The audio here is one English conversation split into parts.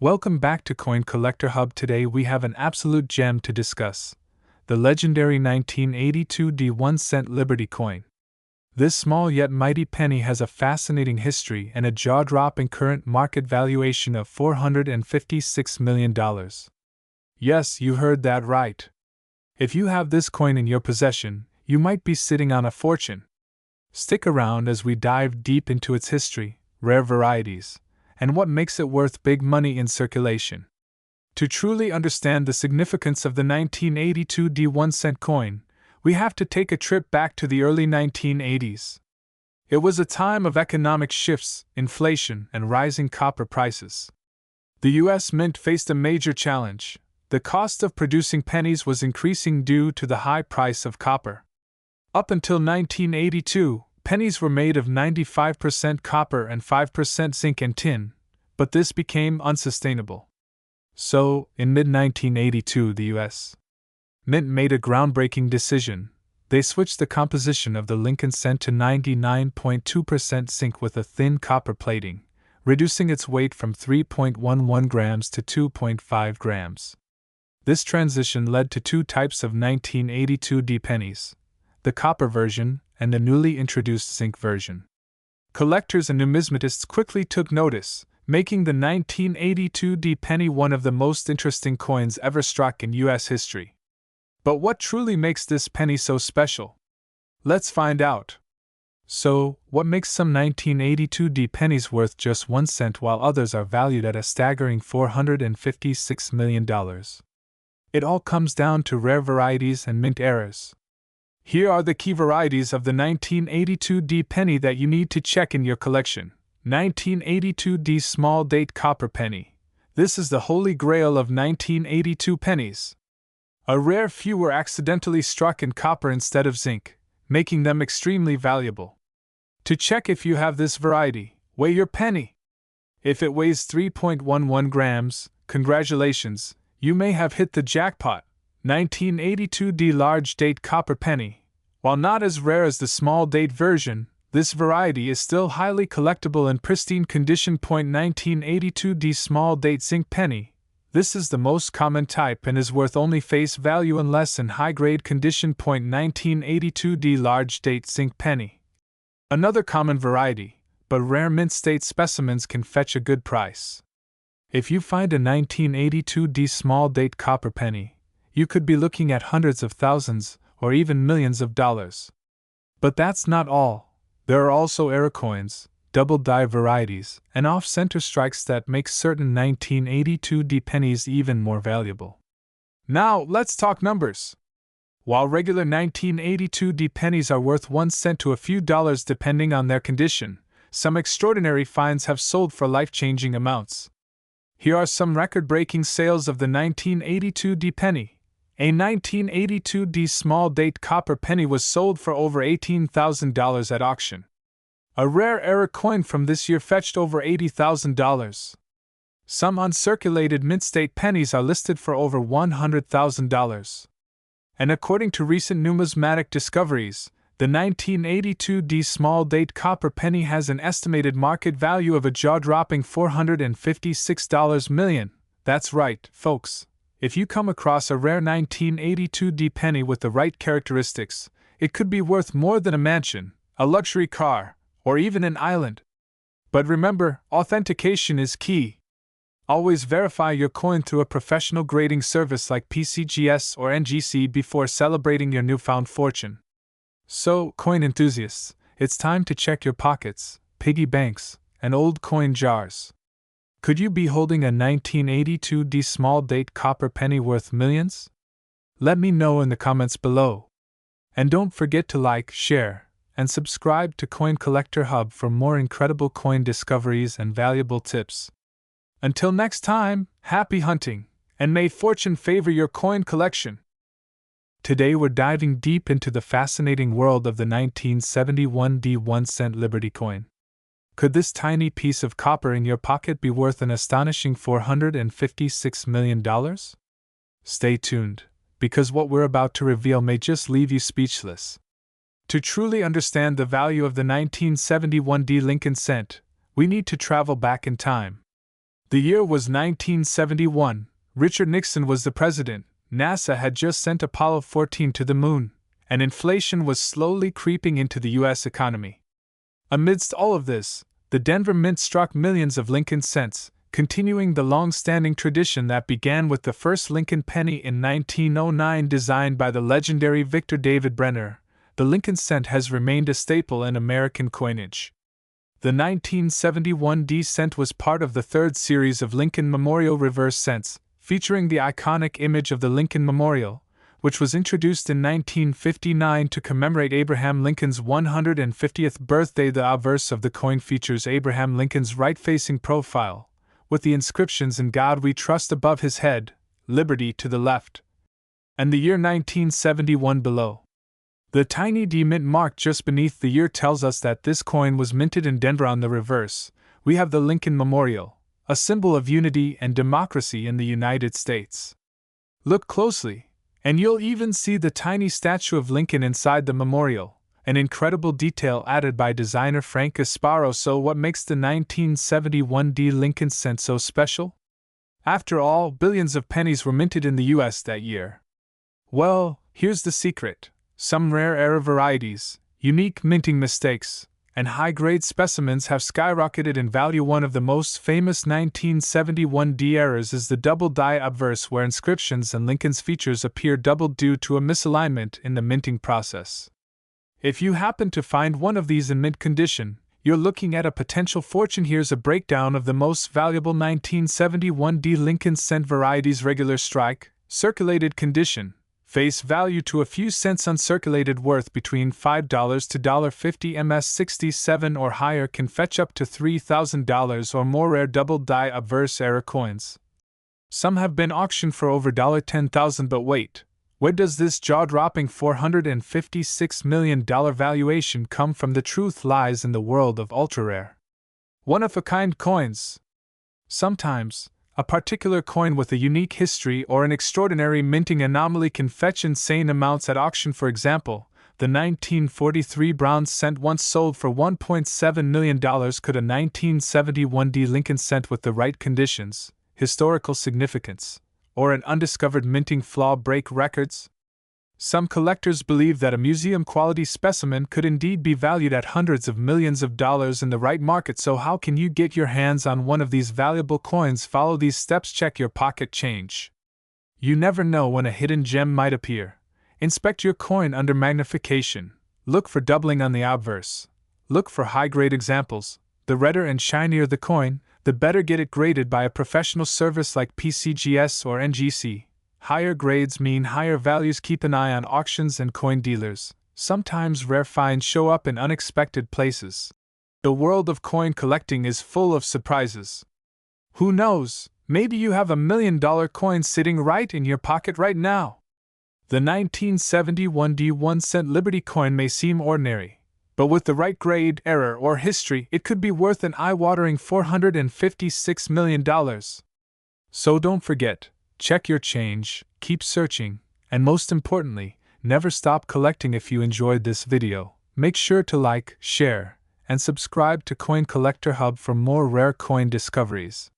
Welcome back to Coin Collector Hub. Today we have an absolute gem to discuss: the legendary 1982 D1 Liberty coin. This small yet mighty penny has a fascinating history and a jaw-dropping current market valuation of $456 million. Yes, you heard that right. If you have this coin in your possession, you might be sitting on a fortune. Stick around as we dive deep into its history, rare varieties, and what makes it worth big money in circulation. To truly understand the significance of the 1982 D1 coin, we have to take a trip back to the early 1980s. It was a time of economic shifts, inflation, and rising copper prices. The U.S. Mint faced a major challenge. The cost of producing pennies was increasing due to the high price of copper. Up until 1982, pennies were made of 95% copper and 5% zinc and tin, but this became unsustainable. So, in mid-1982, the U.S. Mint made a groundbreaking decision. They switched the composition of the Lincoln cent to 99.2% zinc with a thin copper plating, reducing its weight from 3.11 grams to 2.5 grams. This transition led to two types of 1982 D pennies: the copper version and the newly introduced zinc version. Collectors and numismatists quickly took notice, making the 1982 D penny one of the most interesting coins ever struck in U.S. history. But what truly makes this penny so special? Let's find out. So, what makes some 1982 D pennies worth just 1 cent while others are valued at a staggering $456 million? It all comes down to rare varieties and mint errors. Here are the key varieties of the 1982 D penny that you need to check in your collection. 1982 D Small Date Copper Penny. This is the holy grail of 1982 pennies. A rare few were accidentally struck in copper instead of zinc, making them extremely valuable. To check if you have this variety, weigh your penny. If it weighs 3.11 grams, congratulations, you may have hit the jackpot. 1982 D Large Date Copper Penny. While not as rare as the small date version, this variety is still highly collectible in pristine condition. 1982 D Small Date Zinc Penny. This is the most common type and is worth only face value unless in high-grade condition. 1982 D Large Date Zinc Penny. Another common variety, but rare mint state specimens can fetch a good price. If you find a 1982 D Small Date Copper Penny, you could be looking at hundreds of thousands or even millions of dollars. But that's not all. There are also error coins, double die varieties, and off-center strikes that make certain 1982 D pennies even more valuable. Now, let's talk numbers. While regular 1982 D pennies are worth 1 cent to a few dollars depending on their condition, some extraordinary finds have sold for life-changing amounts. Here are some record-breaking sales of the 1982 D penny. A 1982 D Small Date Copper Penny was sold for over $18,000 at auction. A rare error coin from this year fetched over $80,000. Some uncirculated mint state pennies are listed for over $100,000. And according to recent numismatic discoveries, the 1982 D Small Date Copper Penny has an estimated market value of a jaw-dropping $456 million. That's right, folks. If you come across a rare 1982 D penny with the right characteristics, it could be worth more than a mansion, a luxury car, or even an island. But remember, authentication is key. Always verify your coin through a professional grading service like PCGS or NGC before celebrating your newfound fortune. So, coin enthusiasts, it's time to check your pockets, piggy banks, and old coin jars. Could you be holding a 1982 D Small Date Copper Penny worth millions? Let me know in the comments below. And don't forget to like, share, and subscribe to Coin Collector Hub for more incredible coin discoveries and valuable tips. Until next time, happy hunting, and may fortune favor your coin collection. Today we're diving deep into the fascinating world of the 1971 D1 Liberty coin. Could this tiny piece of copper in your pocket be worth an astonishing $456 million? Stay tuned, because what we're about to reveal may just leave you speechless. To truly understand the value of the 1971 D Lincoln cent, we need to travel back in time. The year was 1971. Richard Nixon was the president. NASA had just sent Apollo 14 to the moon, and inflation was slowly creeping into the U.S. economy. Amidst all of this, the Denver Mint struck millions of Lincoln cents, continuing the long-standing tradition that began with the first Lincoln penny in 1909 designed by the legendary Victor David Brenner. The Lincoln cent has remained a staple in American coinage. The 1971 D cent was part of the third series of Lincoln Memorial reverse cents, featuring the iconic image of the Lincoln Memorial, which was introduced in 1959 to commemorate Abraham Lincoln's 150th birthday. The obverse of the coin features Abraham Lincoln's right-facing profile, with the inscriptions "In God We Trust" above his head, "Liberty" to the left, and the year 1971 below. The tiny D mint mark just beneath the year tells us that this coin was minted in Denver. On the reverse, we have the Lincoln Memorial, a symbol of unity and democracy in the United States. Look closely, and you'll even see the tiny statue of Lincoln inside the memorial, an incredible detail added by designer Frank Gasparo. So what makes the 1971 D Lincoln cent so special? After all, billions of pennies were minted in the US that year. Well, here's the secret. Some rare error varieties, unique minting mistakes, and high-grade specimens have skyrocketed in value. One of the most famous 1971 D errors is the double die obverse, where inscriptions and Lincoln's features appear doubled due to a misalignment in the minting process. If you happen to find one of these in mint condition, you're looking at a potential fortune. Here's a breakdown of the most valuable 1971 D Lincoln cent varieties: regular strike, circulated condition, face value to a few cents, uncirculated, worth between $5 to $1.50, MS-67 or higher, can fetch up to $3,000 or more. Rare double die obverse error coins. Some have been auctioned for over $10,000, but wait, where does this jaw-dropping $456 million valuation come from? The truth lies in the world of ultra-rare, one-of-a-kind coins. Sometimes, a particular coin with a unique history or an extraordinary minting anomaly can fetch insane amounts at auction. For example, the 1943 bronze cent once sold for $1.7 million. Could a 1971 D Lincoln cent with the right conditions, historical significance, or an undiscovered minting flaw break records? Some collectors believe that a museum-quality specimen could indeed be valued at hundreds of millions of dollars in the right market. So how can you get your hands on one of these valuable coins? Follow these steps. Check your pocket change. You never know when a hidden gem might appear. Inspect your coin under magnification. Look for doubling on the obverse. Look for high-grade examples. The redder and shinier the coin, the better. Get it graded by a professional service like PCGS or NGC. Higher grades mean higher values. Keep an eye on auctions and coin dealers. Sometimes rare finds show up in unexpected places. The world of coin collecting is full of surprises. Who knows, maybe you have $1 million coin sitting right in your pocket right now. The 1971 D 1 cent Liberty coin may seem ordinary, but with the right grade, error, or history, it could be worth an eye-watering $456 million. So don't forget, check your change, keep searching, and most importantly, never stop collecting. If you enjoyed this video, make sure to like, share, and subscribe to Coin Collector Hub for more rare coin discoveries.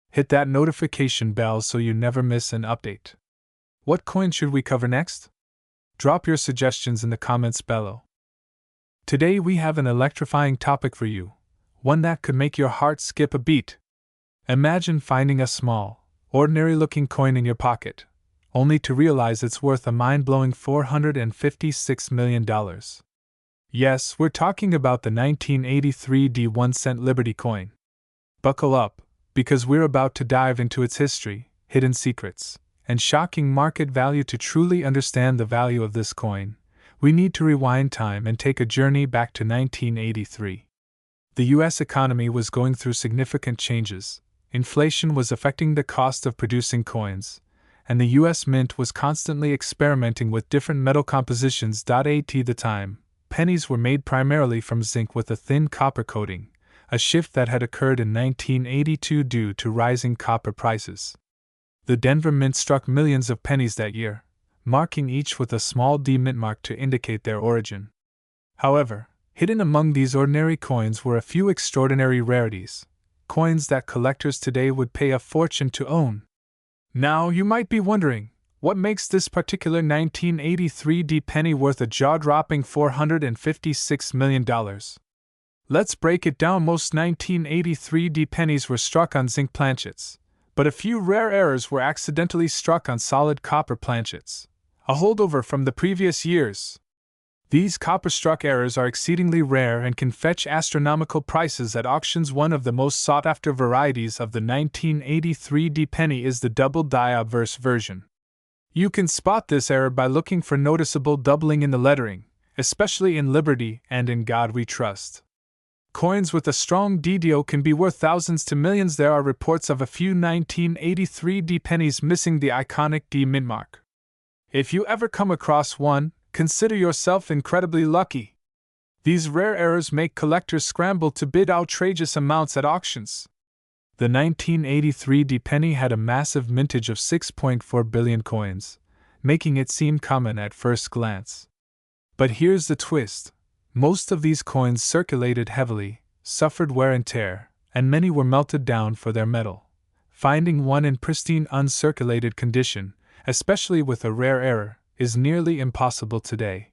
Hit that notification bell so you never miss an update. What coin should we cover next? Drop your suggestions in the comments below. Today we have an electrifying topic for you, one that could make your heart skip a beat. Imagine finding a small, ordinary-looking coin in your pocket, only to realize it's worth a mind-blowing $456 million. Yes, we're talking about the 1983 D 1 cent Liberty coin. Buckle up, because we're about to dive into its history, hidden secrets, and shocking market value. To truly understand the value of this coin, we need to rewind time and take a journey back to 1983. The U.S. economy was going through significant changes. Inflation was affecting the cost of producing coins, and the U.S. Mint was constantly experimenting with different metal compositions. At the time, pennies were made primarily from zinc with a thin copper coating, a shift that had occurred in 1982 due to rising copper prices. The Denver Mint struck millions of pennies that year, marking each with a small D mint mark to indicate their origin. However, hidden among these ordinary coins were a few extraordinary rarities. coins that collectors today would pay a fortune to own. Now, you might be wondering, what makes this particular 1983 D penny worth a jaw-dropping $456 million? Let's break it down. Most 1983 D pennies were struck on zinc planchets, but a few rare errors were accidentally struck on solid copper planchets, a holdover from the previous years. These copper-struck errors are exceedingly rare and can fetch astronomical prices at auctions. One of the most sought-after varieties of the 1983 D penny is the double-die obverse version. You can spot this error by looking for noticeable doubling in the lettering, especially in Liberty and In God We Trust. Coins with a strong DDO can be worth thousands to millions. There are reports of a few 1983 D pennies missing the iconic D mint mark. If you ever come across one, consider yourself incredibly lucky. These rare errors make collectors scramble to bid outrageous amounts at auctions. The 1983 D penny had a massive mintage of 6.4 billion coins, making it seem common at first glance. But here's the twist. Most of these coins circulated heavily, suffered wear and tear, and many were melted down for their metal. Finding one in pristine uncirculated condition, especially with a rare error, is nearly impossible today.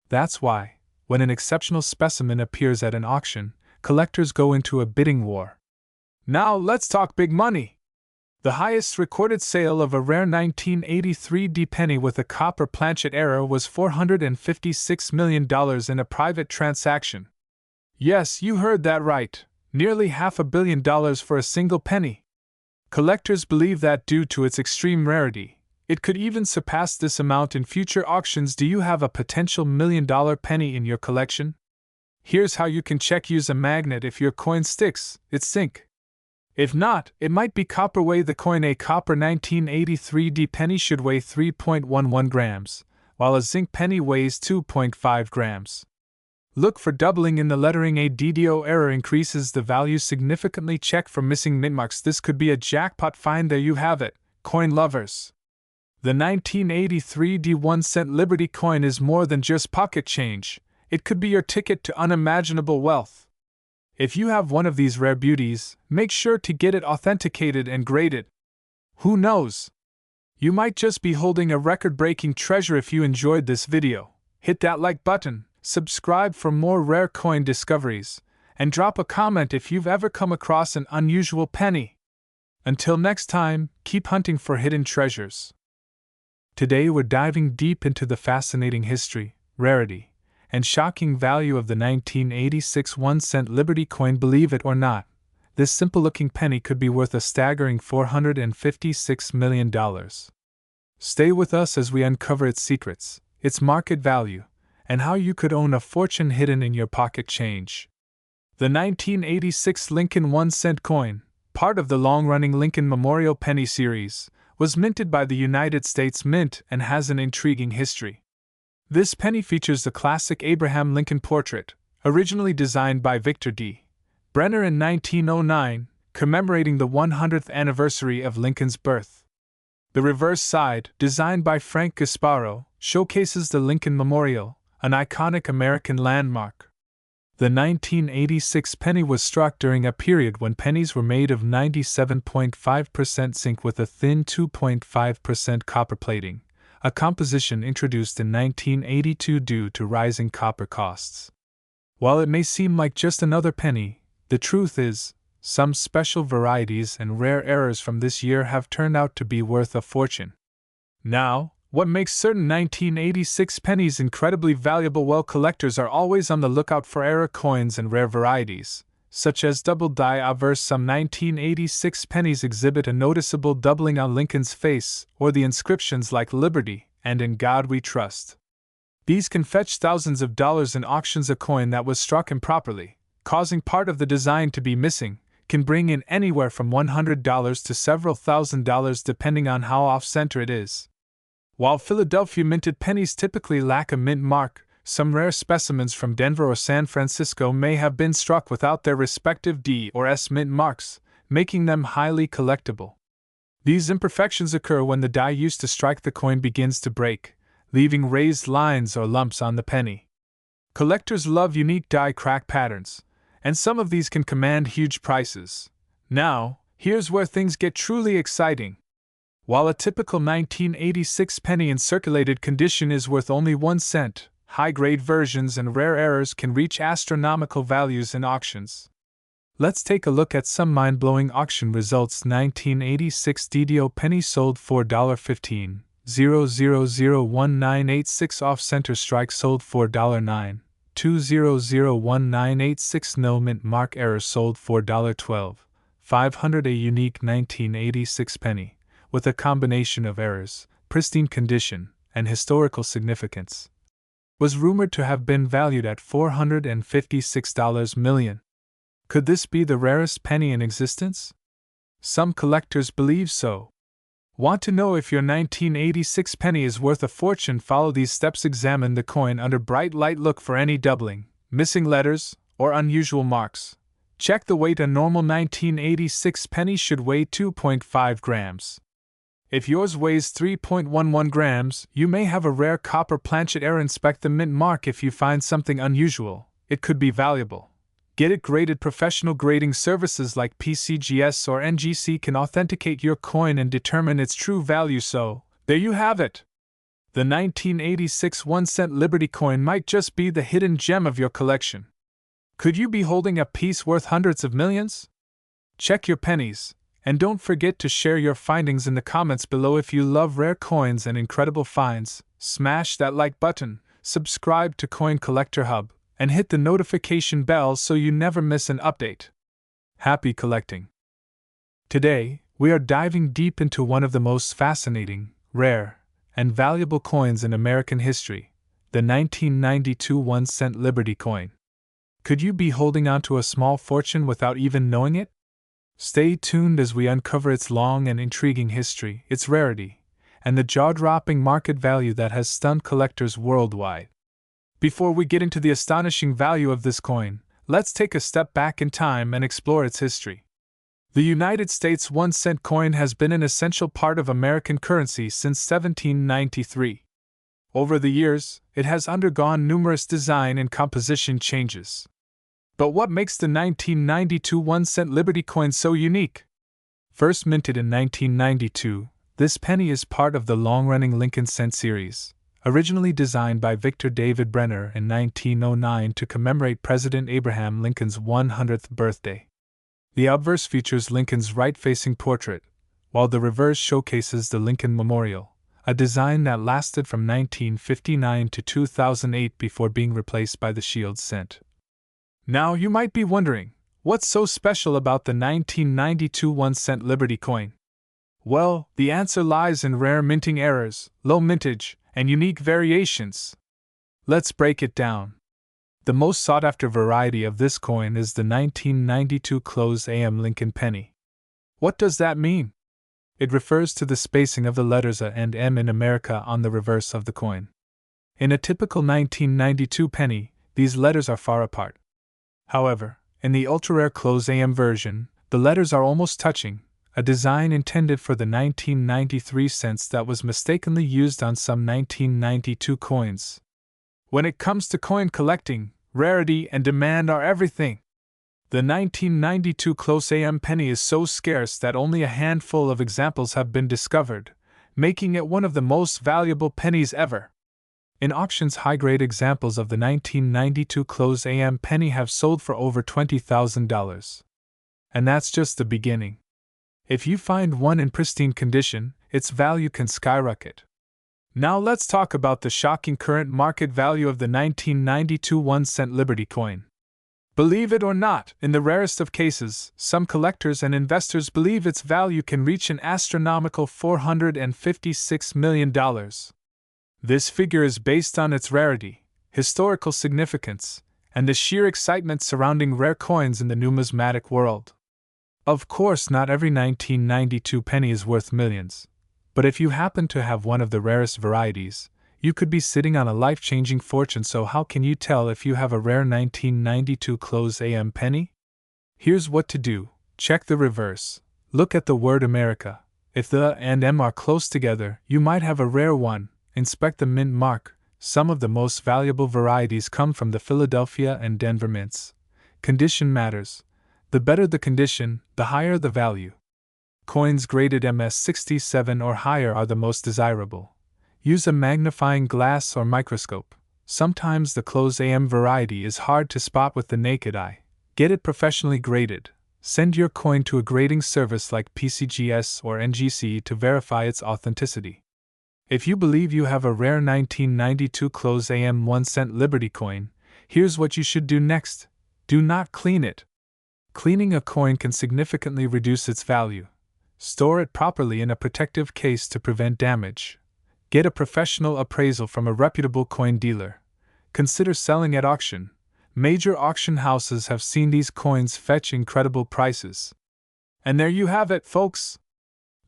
That's why, when an exceptional specimen appears at an auction, collectors go into a bidding war. Now let's talk big money! The highest recorded sale of a rare 1983 D penny with a copper planchet error was $456 million in a private transaction. Yes, you heard that right, nearly $500 million for a single penny. Collectors believe that due to its extreme rarity, it could even surpass this amount in future auctions. Do you have a potential $1 million penny in your collection? Here's how you can check. Use a magnet. If your coin sticks, it's zinc. If not, it might be copper. Weigh the coin. A copper 1983 D penny should weigh 3.11 grams, while a zinc penny weighs 2.5 grams. Look for doubling in the lettering. A DDO error increases the value significantly. Check for missing mint marks. This could be a jackpot find. There you have it, coin lovers. The 1983 D 1-cent Liberty coin is more than just pocket change. It could be your ticket to unimaginable wealth. If you have one of these rare beauties, make sure to get it authenticated and graded. Who knows? You might just be holding a record-breaking treasure. If you enjoyed this video, hit that like button, subscribe for more rare coin discoveries, and drop a comment if you've ever come across an unusual penny. Until next time, keep hunting for hidden treasures. Today we're diving deep into the fascinating history, rarity, and shocking value of the 1986 1-cent Liberty coin. Believe it or not, this simple-looking penny could be worth a staggering $456 million. Stay with us as we uncover its secrets, its market value, and how you could own a fortune hidden in your pocket change. The 1986 Lincoln 1-cent coin, part of the long-running Lincoln Memorial Penny series, was minted by the United States Mint and has an intriguing history. This penny features the classic Abraham Lincoln portrait, originally designed by Victor D. Brenner in 1909, commemorating the 100th anniversary of Lincoln's birth. The reverse side, designed by Frank Gasparo, showcases the Lincoln Memorial, an iconic American landmark. The 1986 penny was struck during a period when pennies were made of 97.5% zinc with a thin 2.5% copper plating, a composition introduced in 1982 due to rising copper costs. While it may seem like just another penny, the truth is, some special varieties and rare errors from this year have turned out to be worth a fortune. Now, what makes certain 1986 pennies incredibly valuable? Well, collectors are always on the lookout for error coins and rare varieties, such as double-die obverse. Some 1986 pennies exhibit a noticeable doubling on Lincoln's face, or the inscriptions like Liberty and In God We Trust. These can fetch thousands of dollars in auctions. A coin that was struck improperly, causing part of the design to be missing, can bring in anywhere from $100 to several $1,000s depending on how off-center it is. While Philadelphia minted pennies typically lack a mint mark, some rare specimens from Denver or San Francisco may have been struck without their respective D or S mint marks, making them highly collectible. These imperfections occur when the die used to strike the coin begins to break, leaving raised lines or lumps on the penny. Collectors love unique die crack patterns, and some of these can command huge prices. Now, here's where things get truly exciting. While a typical 1986 penny in circulated condition is worth only 1 cent, high-grade versions and rare errors can reach astronomical values in auctions. Let's take a look at some mind-blowing auction results. 1986 DDO penny sold $4.15. 0001986 off-center strike sold $4.09. 2001986 no mint mark error sold $4.12. 500 a unique 1986 penny, with a combination of errors, pristine condition, and historical significance, was rumored to have been valued at $456 million. Could this be the rarest penny in existence? Some collectors believe so. Want to know if your 1986 penny is worth a fortune? Follow these steps. Examine the coin under bright light. Look for any doubling, missing letters, or unusual marks. Check the weight. A normal 1986 penny should weigh 2.5 grams. If yours weighs 3.11 grams, you may have a rare copper planchet error. Inspect the mint mark. If you find something unusual, it could be valuable. Get it graded. Professional grading services like PCGS or NGC can authenticate your coin and determine its true value. So, there you have it. The 1986 1-cent Liberty coin might just be the hidden gem of your collection. Could you be holding a piece worth hundreds of millions? Check your pennies, and don't forget to share your findings in the comments below. If you love rare coins and incredible finds, smash that like button, subscribe to Coin Collector Hub, and hit the notification bell so you never miss an update. Happy collecting! Today, we are diving deep into one of the most fascinating, rare, and valuable coins in American history, the 1992 1-cent Liberty coin. Could you be holding on to a small fortune without even knowing it? Stay tuned as we uncover its long and intriguing history, its rarity, and the jaw-dropping market value that has stunned collectors worldwide. Before we get into the astonishing value of this coin, let's take a step back in time and explore its history. The United States 1-cent coin has been an essential part of American currency since 1793. Over the years, it has undergone numerous design and composition changes. But what makes the 1992 1-cent Liberty coin so unique? First minted in 1992, this penny is part of the long-running Lincoln cent series, originally designed by Victor David Brenner in 1909 to commemorate President Abraham Lincoln's 100th birthday. The obverse features Lincoln's right-facing portrait, while the reverse showcases the Lincoln Memorial, a design that lasted from 1959 to 2008 before being replaced by the Shield cent. Now you might be wondering, what's so special about the 1992 1-cent Liberty coin? Well, the answer lies in rare minting errors, low mintage, and unique variations. Let's break it down. The most sought-after variety of this coin is the 1992 closed AM Lincoln penny. What does that mean? It refers to the spacing of the letters A and M in America on the reverse of the coin. In a typical 1992 penny, these letters are far apart. However, in the ultra-rare closed AM version, the letters are almost touching, a design intended for the 1993 cents that was mistakenly used on some 1992 coins. When it comes to coin collecting, rarity and demand are everything. The 1992 close AM penny is so scarce that only a handful of examples have been discovered, making it one of the most valuable pennies ever. In auctions, high-grade examples of the 1992 close AM penny have sold for over $20,000. And that's just the beginning. If you find one in pristine condition, its value can skyrocket. Now let's talk about the shocking current market value of the 1992 1-cent Liberty coin. Believe it or not, in the rarest of cases, some collectors and investors believe its value can reach an astronomical $456 million. This figure is based on its rarity, historical significance, and the sheer excitement surrounding rare coins in the numismatic world. Of course, not every 1992 penny is worth millions, but if you happen to have one of the rarest varieties, you could be sitting on a life-changing fortune. So how can you tell if you have a rare 1992 close AM penny? Here's what to do. Check the reverse. Look at the word America. If the and M are close together, you might have a rare one. Inspect the mint mark. Some of the most valuable varieties come from the Philadelphia and Denver mints. Condition matters. The better the condition, the higher the value. Coins graded MS67 or higher are the most desirable. Use a magnifying glass or microscope. Sometimes the close AM variety is hard to spot with the naked eye. Get it professionally graded. Send your coin to a grading service like PCGS or NGC to verify its authenticity. If you believe you have a rare 1992 close AM 1-cent Liberty coin, here's what you should do next. Do not clean it. Cleaning a coin can significantly reduce its value. Store it properly in a protective case to prevent damage. Get a professional appraisal from a reputable coin dealer. Consider selling at auction. Major auction houses have seen these coins fetch incredible prices. And there you have it, folks!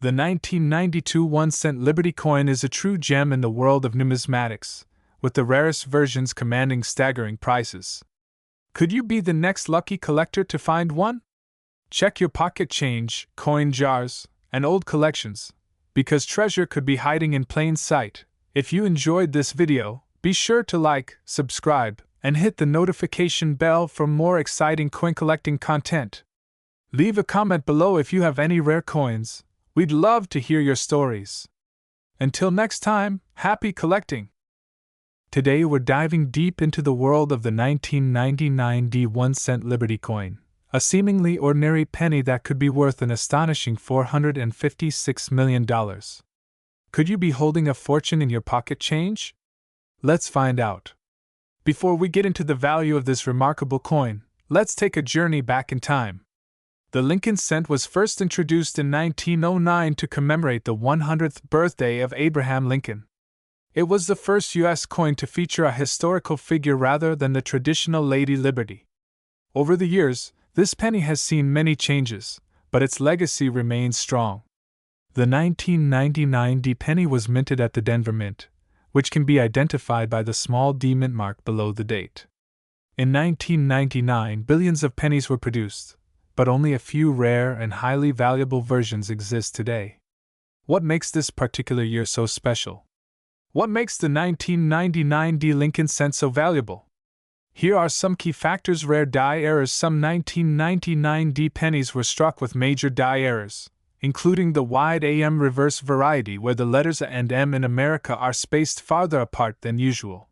The 1992 1-cent Liberty coin is a true gem in the world of numismatics, with the rarest versions commanding staggering prices. Could you be the next lucky collector to find one? Check your pocket change, coin jars, and old collections, because treasure could be hiding in plain sight. If you enjoyed this video, be sure to like, subscribe, and hit the notification bell for more exciting coin collecting content. Leave a comment below if you have any rare coins. We'd love to hear your stories. Until next time, happy collecting! Today we're diving deep into the world of the 1999 1-cent Liberty coin, a seemingly ordinary penny that could be worth an astonishing $456 million. Could you be holding a fortune in your pocket change? Let's find out. Before we get into the value of this remarkable coin, let's take a journey back in time. The Lincoln cent was first introduced in 1909 to commemorate the 100th birthday of Abraham Lincoln. It was the first U.S. coin to feature a historical figure rather than the traditional Lady Liberty. Over the years, this penny has seen many changes, but its legacy remains strong. The 1999 D penny was minted at the Denver Mint, which can be identified by the small D mint mark below the date. In 1999, billions of pennies were produced, but only a few rare and highly valuable versions exist today. What makes this particular year so special? What makes the 1999 D Lincoln cent so valuable? Here are some key factors. Rare die errors. Some 1999 D pennies were struck with major die errors, including the wide AM reverse variety where the letters A and M in America are spaced farther apart than usual.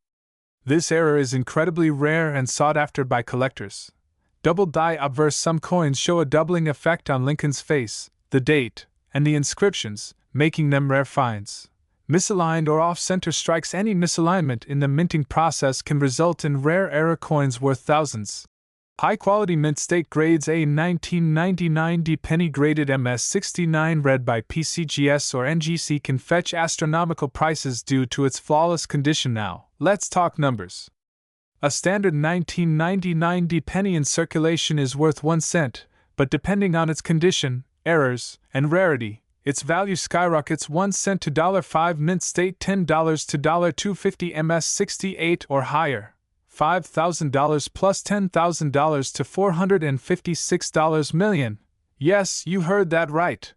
This error is incredibly rare and sought after by collectors. Double die obverse. Some coins show a doubling effect on Lincoln's face, the date, and the inscriptions, making them rare finds. Misaligned or off-center strikes. Any misalignment in the minting process can result in rare error coins worth thousands. High-quality mint state grades. A 1999 D penny graded MS69 read by PCGS or NGC can fetch astronomical prices due to its flawless condition. Now, let's talk numbers. A standard 1999 D penny in circulation is worth 1 cent, but depending on its condition, errors, and rarity, its value skyrockets. 1 cent to $5 mint state, $10 to $250 MS68 or higher, $5,000 plus $10,000 to $456 million. Yes, you heard that right.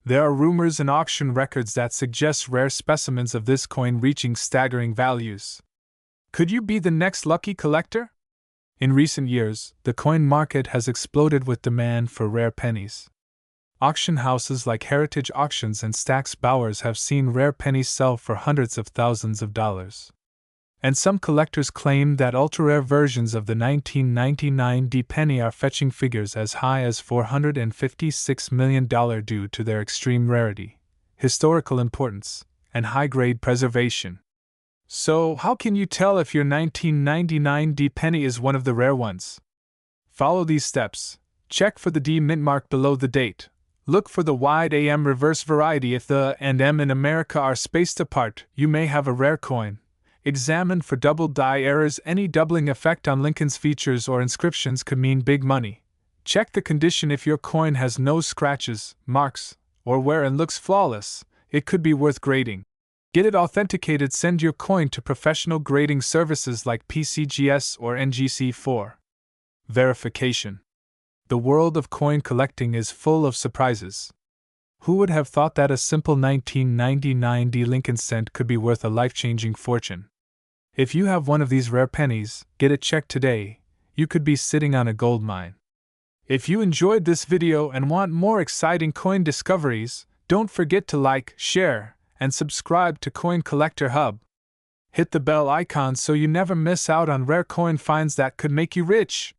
There are rumors and auction records that suggest rare specimens of this coin reaching staggering values. Could you be the next lucky collector? In recent years, the coin market has exploded with demand for rare pennies. Auction houses like Heritage Auctions and Stack's Bowers have seen rare pennies sell for hundreds of thousands of dollars. And some collectors claim that ultra-rare versions of the 1999 D penny are fetching figures as high as $456 million due to their extreme rarity, historical importance, and high-grade preservation. So, how can you tell if your 1999 D penny is one of the rare ones? Follow these steps. Check for the D mint mark below the date. Look for the wide AM reverse variety. If the and M in America are spaced apart, you may have a rare coin. Examine for double die errors. Any doubling effect on Lincoln's features or inscriptions could mean big money. Check the condition. If your coin has no scratches, marks, or wear and looks flawless, it could be worth grading. Get it authenticated. Send your coin to professional grading services like PCGS or NGC for verification. The world of coin collecting is full of surprises. Who would have thought that a simple 1999 D Lincoln cent could be worth a life-changing fortune? If you have one of these rare pennies, get it checked today. You could be sitting on a gold mine. If you enjoyed this video and want more exciting coin discoveries, don't forget to like, share, and subscribe to Coin Collector Hub. Hit the bell icon so you never miss out on rare coin finds that could make you rich.